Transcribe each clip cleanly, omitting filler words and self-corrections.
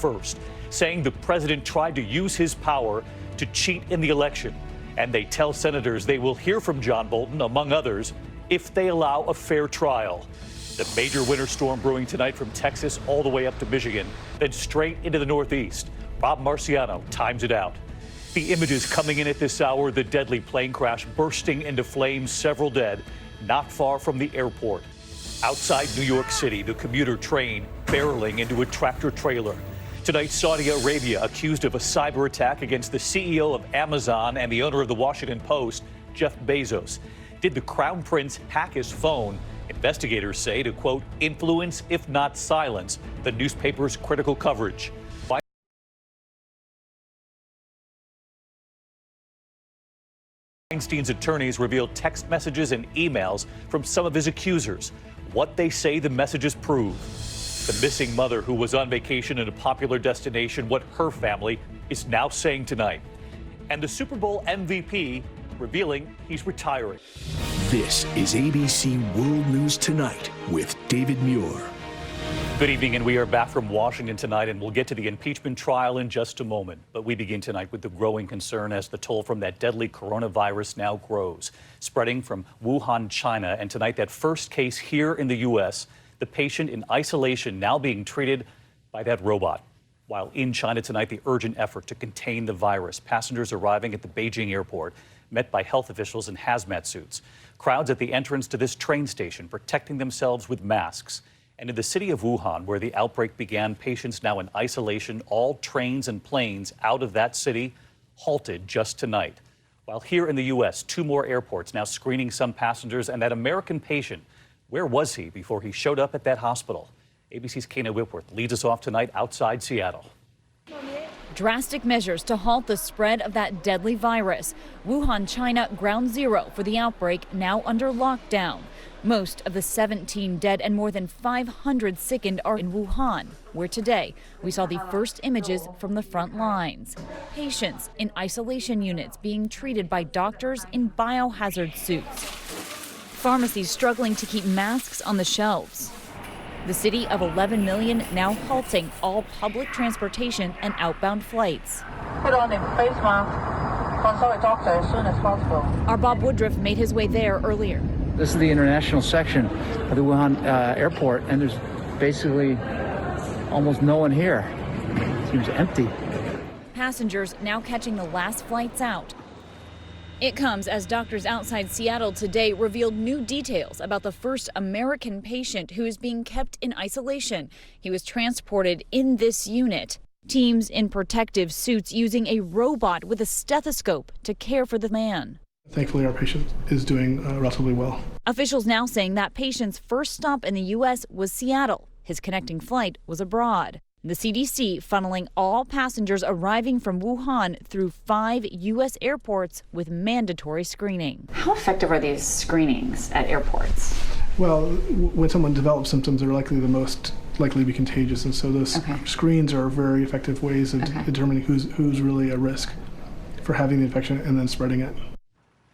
first, saying the president tried to use his power to cheat in the election. And they tell senators they will hear from John Bolton, among others, if they allow a fair trial. The major winter storm brewing tonight from Texas all the way up to Michigan, then straight into the Northeast. Rob Marciano times it out. The images coming in at this hour, the deadly plane crash bursting into flames, several dead, not far from the airport. Outside New York City, the commuter train barreling into a tractor trailer. Tonight, Saudi Arabia accused of a cyber attack against the CEO of Amazon and the owner of the Washington Post, Jeff Bezos. Did the Crown Prince hack his phone? Investigators say to, quote, influence, if not silence, the newspaper's critical coverage. Weinstein's attorneys revealed text messages and emails from some of his accusers. What they say the messages prove. The missing mother who was on vacation in a popular destination, what her family is now saying tonight. And the Super Bowl MVP revealing he's retiring. This is ABC World News Tonight with David Muir. Good evening, and we are back from Washington tonight, and we'll get to the impeachment trial in just a moment. But we begin tonight with the growing concern as the toll from that deadly coronavirus now grows, spreading from Wuhan, China, and tonight that first case here in the U.S., the patient in isolation now being treated by that robot. While in China tonight, the urgent effort to contain the virus. Passengers arriving at the Beijing airport, met by health officials in hazmat suits. Crowds at the entrance to this train station protecting themselves with masks. And in the city of Wuhan, where the outbreak began, patients now in isolation, all trains and planes out of that city halted just tonight. While here in the U.S., 2 more airports now screening some passengers, and that American patient, where was he before he showed up at that hospital? ABC's Kana Whitworth leads us off tonight outside Seattle. Drastic measures to halt the spread of that deadly virus. Wuhan, China, ground zero for the outbreak, now under lockdown. Most of the 17 dead and more than 500 sickened are in Wuhan, where today we saw the first images from the front lines. Patients in isolation units being treated by doctors in biohazard suits. Pharmacies struggling to keep masks on the shelves. The city of 11 million now halting all public transportation and outbound flights. Put on a face mask, consult a doctor as soon as possible. Our Bob Woodruff made his way there earlier. This is the international section of the Wuhan airport, and there's basically almost no one here. It seems empty. Passengers now catching the last flights out. It comes as doctors outside Seattle today revealed new details about the first American patient who is being kept in isolation. He was transported in this unit. Teams in protective suits using a robot with a stethoscope to care for the man. Thankfully, our patient is doing relatively well. Officials now saying that patient's first stop in the U.S. was Seattle. His connecting flight was abroad. The CDC funneling all passengers arriving from Wuhan through 5 U.S. airports with mandatory screening. How effective are these screenings at airports? Well, when someone develops symptoms, they're likely the most likely to be contagious, and so those screens are very effective ways of determining who's really at risk for having the infection and then spreading it.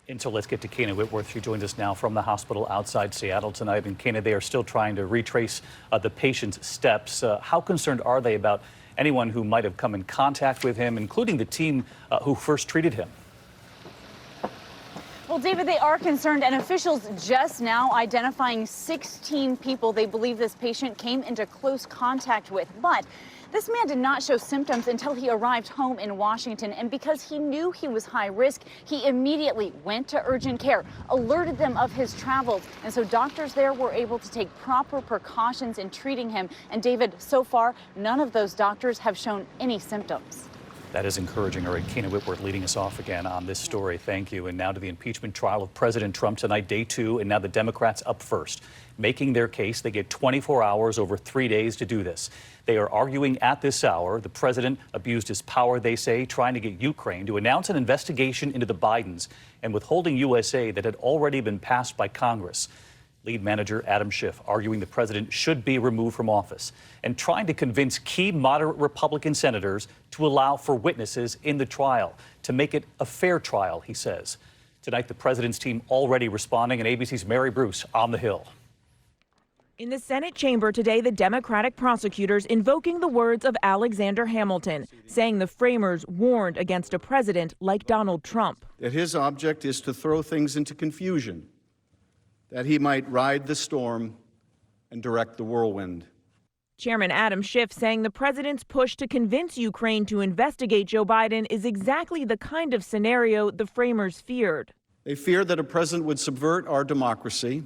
And so let's get to Kana Whitworth. She joins us now from the hospital outside Seattle tonight. And Kana, they are still trying to retrace the patient's steps. How concerned are they about anyone who might have come in contact with him, including the team who first treated him? Well, David, they are concerned, and officials just now identifying 16 people they believe this patient came into close contact with. But this man did not show symptoms until he arrived home in Washington, and because he knew he was high risk, he immediately went to urgent care, alerted them of his travels, and so doctors there were able to take proper precautions in treating him. And David, so far, none of those doctors have shown any symptoms. That is encouraging. All right, Kana Whitworth leading us off again on this story. Thank you. And now to the impeachment trial of President Trump tonight, day 2, and now the Democrats up first, making their case. They get 24 hours over 3 days to do this. They are arguing at this hour the president abused his power, they say, trying to get Ukraine to announce an investigation into the Bidens and withholding U.S. aid that had already been passed by Congress. Lead manager Adam Schiff arguing the president should be removed from office and trying to convince key moderate Republican senators to allow for witnesses in the trial, to make it a fair trial, he says. Tonight, the president's team already responding, and ABC's Mary Bruce on the Hill. In the Senate chamber today, the Democratic prosecutors invoking the words of Alexander Hamilton, saying the framers warned against a president like Donald Trump. That his object is to throw things into confusion, that he might ride the storm and direct the whirlwind. Chairman Adam Schiff saying the president's push to convince Ukraine to investigate Joe Biden is exactly the kind of scenario the framers feared. They feared that a president would subvert our democracy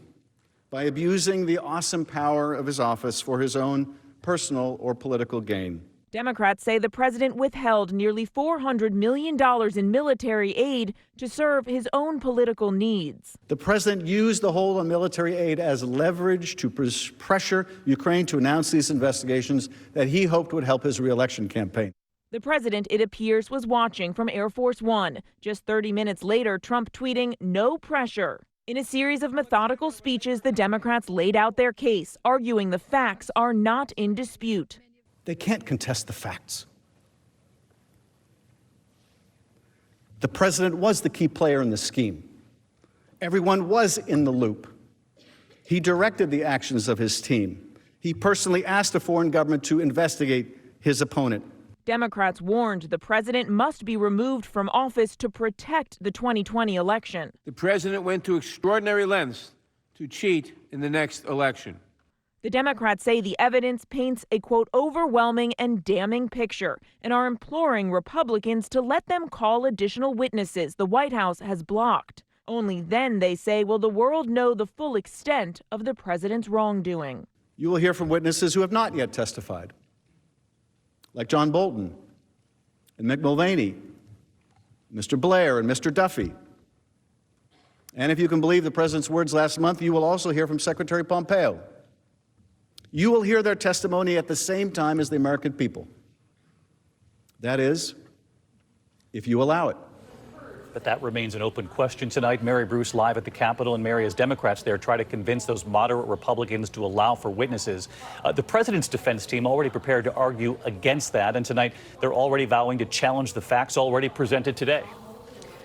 by abusing the awesome power of his office for his own personal or political gain. Democrats say the president withheld nearly $400 million in military aid to serve his own political needs. The president used the hold on military aid as leverage to pressure Ukraine to announce these investigations that he hoped would help his re-election campaign. The president, it appears, was watching from Air Force One. Just 30 minutes later, Trump tweeting, "No pressure." In a series of methodical speeches, the Democrats laid out their case, arguing the facts are not in dispute. They can't contest the facts. The president was the key player in the scheme. Everyone was in the loop. He directed the actions of his team. He personally asked a foreign government to investigate his opponent. Democrats warned the president must be removed from office to protect the 2020 election. The president went to extraordinary lengths to cheat in the next election. The Democrats say the evidence paints a, quote, overwhelming and damning picture and are imploring Republicans to let them call additional witnesses the White House has blocked. Only then, they say, will the world know the full extent of the president's wrongdoing. You will hear from witnesses who have not yet testified, like John Bolton and Mick Mulvaney, Mr. Blair and Mr. Duffy. And if you can believe the president's words last month, you will also hear from Secretary Pompeo. You will hear their testimony at the same time as the American people. That is, if you allow it. But that remains an open question tonight. Mary Bruce live at the Capitol, and Mary, as Democrats there try to convince those moderate Republicans to allow for witnesses. The president's defense team already prepared to argue against that, and tonight they're already vowing to challenge the facts already presented today.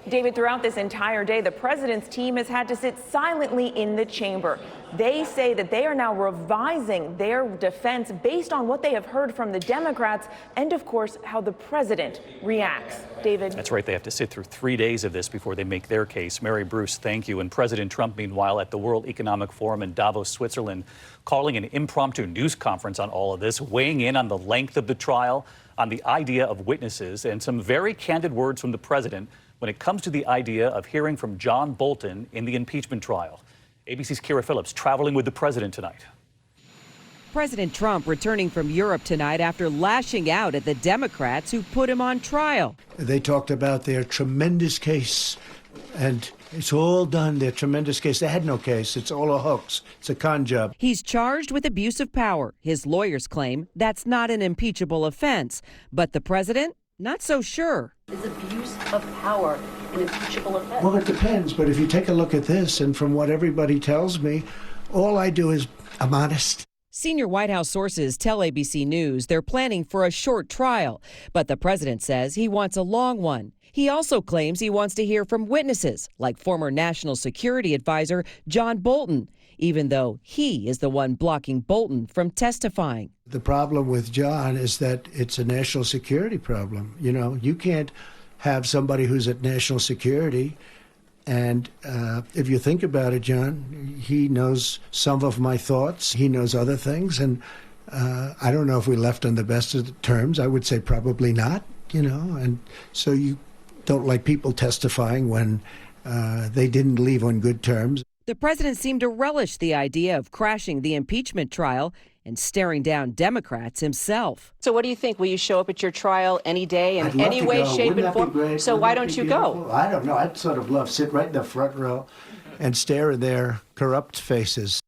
David, throughout this entire day, the president's team has had to sit silently in the chamber. They say that they are now revising their defense based on what they have heard from the Democrats and, of course, how the president reacts. David? That's right. They have to sit through 3 days of this before they make their case. Mary Bruce, thank you. And President Trump, meanwhile, at the World Economic Forum in Davos, Switzerland, calling an impromptu news conference on all of this, weighing in on the length of the trial, on the idea of witnesses, and some very candid words from the president when it comes to the idea of hearing from John Bolton in the impeachment trial. ABC's Kira Phillips traveling with the president tonight. President Trump returning from Europe tonight after lashing out at the Democrats who put him on trial. They talked about their tremendous case, and it's all done, their tremendous case. They had no case. It's all a hoax. It's a con job. He's charged with abuse of power. His lawyers claim that's not an impeachable offense. But the president, not so sure. Is abuse of power an impeachable offense? Well, it depends. But if you take a look at this, and from what everybody tells me, all I do is I'm honest. Senior White House sources tell ABC News they're planning for a short trial, but the president says he wants a long one. He also claims he wants to hear from witnesses like former National Security Advisor John Bolton, even though he is the one blocking Bolton from testifying. The problem with John is that it's a national security problem. You know, you can't have somebody who's at national security. And if you think about it, John, he knows some of my thoughts. He knows other things. And I don't know if we left on the best of terms. I would say probably not, you know. And so you don't like people testifying when they didn't leave on good terms. The president seemed to relish the idea of crashing the impeachment trial and staring down Democrats himself. So what do you think? Will you show up at your trial any day in any way, shape, and form? So why don't you go? I don't know. I'd sort of love to sit right in the front row and stare at their corrupt faces.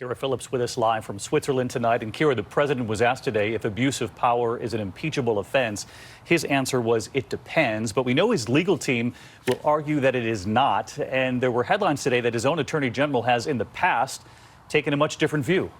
Kira Phillips with us live from Switzerland tonight. And Kira, the president was asked today if abuse of power is an impeachable offense. His answer was, it depends. But we know his legal team will argue that it is not. And there were headlines today that his own attorney general has in the past taken a much different view.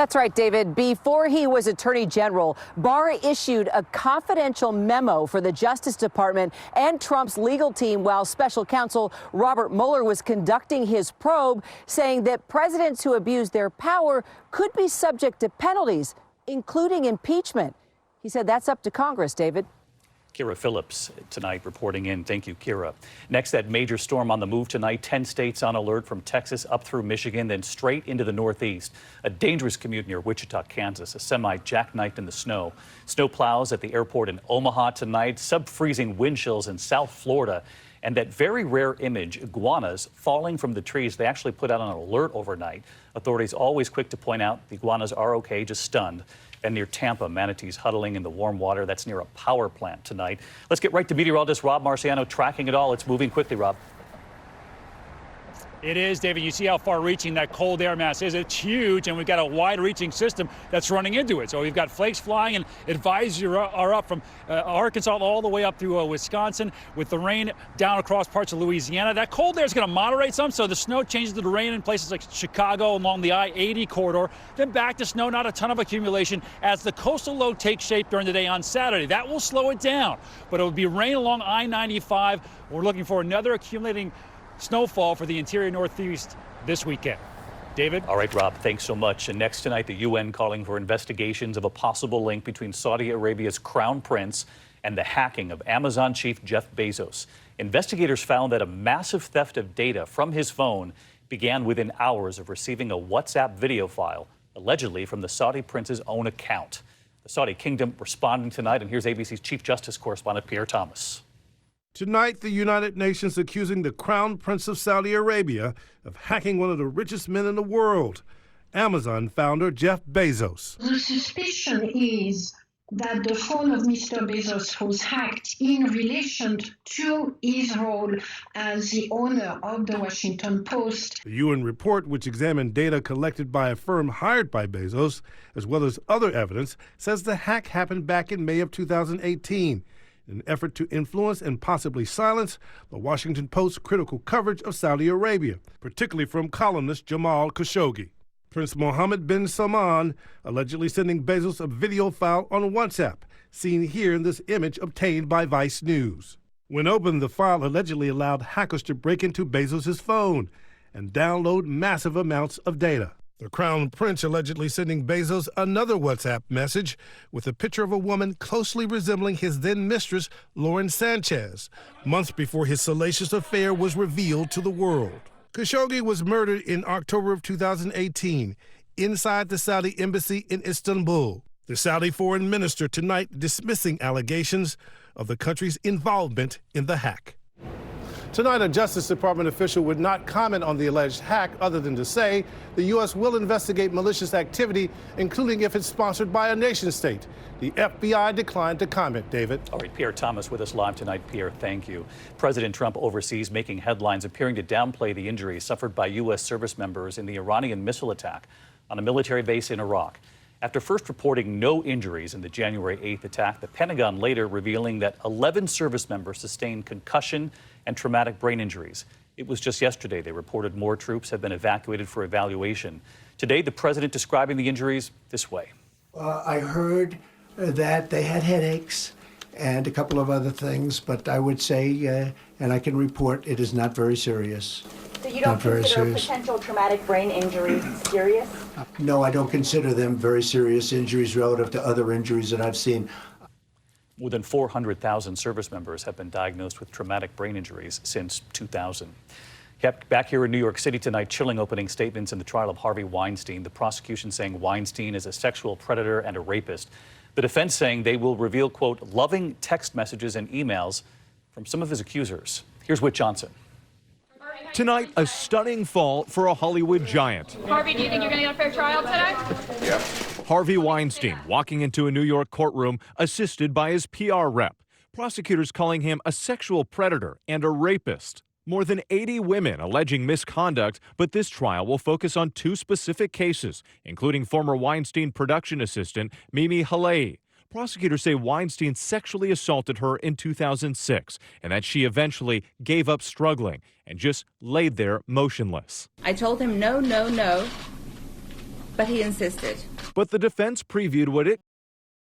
That's right, David. Before he was Attorney General, Barr issued a confidential memo for the Justice Department and Trump's legal team while special counsel Robert Mueller was conducting his probe, saying that presidents who abuse their power could be subject to penalties, including impeachment. He said that's up to Congress, David. Kira Phillips tonight reporting in. Thank you, Kira. Next, that major storm on the move tonight. 10 states on alert from Texas up through Michigan, then straight into the Northeast. A dangerous commute near Wichita, Kansas. A semi jackknifed in the snow. Snow plows at the airport in Omaha tonight. Sub-freezing wind chills in South Florida. And that very rare image, iguanas falling from the trees. They actually put out an alert overnight. Authorities always quick to point out the iguanas are okay, just stunned. And near Tampa, manatees huddling in the warm water. That's near a power plant tonight. Let's get right to meteorologist Rob Marciano tracking it all. It's moving quickly, Rob. It is, David. You see how far-reaching that cold air mass is. It's huge, and we've got a wide-reaching system that's running into it. So we've got flakes flying, and advisories are up from Arkansas all the way up through Wisconsin, with the rain down across parts of Louisiana. That cold air is going to moderate some, so the snow changes to the rain in places like Chicago along the I-80 corridor. Then back to snow, not a ton of accumulation, as the coastal low takes shape during the day on Saturday. That will slow it down, but it will be rain along I-95. We're looking for another accumulating snowfall for the interior Northeast this weekend. David? All right, Rob, thanks so much. And next tonight, the UN calling for investigations of a possible link between Saudi Arabia's crown prince and the hacking of Amazon chief Jeff Bezos. Investigators found that a massive theft of data from his phone began within hours of receiving a WhatsApp video file, allegedly from the Saudi prince's own account. The Saudi kingdom responding tonight, and here's ABC's Chief Justice correspondent Pierre Thomas. Tonight, the United Nations accusing the Crown Prince of Saudi Arabia of hacking one of the richest men in the world, Amazon founder Jeff Bezos. The suspicion is that the phone of Mr. Bezos was hacked in relation to his role as the owner of the Washington Post. The UN report, which examined data collected by a firm hired by Bezos, as well as other evidence, says the hack happened back in May of 2018. In an effort to influence and possibly silence the Washington Post's critical coverage of Saudi Arabia, particularly from columnist Jamal Khashoggi. Prince Mohammed bin Salman allegedly sending Bezos a video file on WhatsApp, seen here in this image obtained by Vice News. When opened, the file allegedly allowed hackers to break into Bezos' phone and download massive amounts of data. The Crown Prince allegedly sending Bezos another WhatsApp message with a picture of a woman closely resembling his then-mistress, Lauren Sanchez, months before his salacious affair was revealed to the world. Khashoggi was murdered in October of 2018 inside the Saudi embassy in Istanbul. The Saudi foreign minister tonight dismissing allegations of the country's involvement in the hack. Tonight, a Justice Department official would not comment on the alleged hack other than to say the U.S. will investigate malicious activity, including if it's sponsored by a nation state. The FBI declined to comment, David. All right, Pierre Thomas with us live tonight. Pierre, thank you. President Trump overseas making headlines appearing to downplay the injuries suffered by U.S. service members in the Iranian missile attack on a military base in Iraq. After first reporting no injuries in the January 8th attack, the Pentagon later revealing that 11 service members sustained concussion and traumatic brain injuries. It was just yesterday they reported more troops have been evacuated for evaluation. Today, the president describing the injuries this way. I heard that they had headaches and a couple of other things, but I would say, and I can report, it is not very serious. So you don't consider potential traumatic brain injuries serious? No, I don't consider them very serious injuries relative to other injuries that I've seen. More than 400,000 service members have been diagnosed with traumatic brain injuries since 2000. Kept back here in New York City tonight, chilling opening statements in the trial of Harvey Weinstein. The prosecution saying Weinstein is a sexual predator and a rapist. The defense saying they will reveal, quote, loving text messages and emails from some of his accusers. Here's Whit Johnson. Tonight, a stunning fall for a Hollywood giant. Harvey, do you think you're going to get a fair trial today? Yep. Harvey Weinstein walking into a New York courtroom assisted by his PR rep. Prosecutors calling him a sexual predator and a rapist. More than 80 women alleging misconduct, but this trial will focus on two specific cases, including former Weinstein production assistant Mimi Halei. Prosecutors say Weinstein sexually assaulted her in 2006 and that she eventually gave up struggling and just laid there motionless. I told him no, no, no. but he insisted. But the defense previewed what it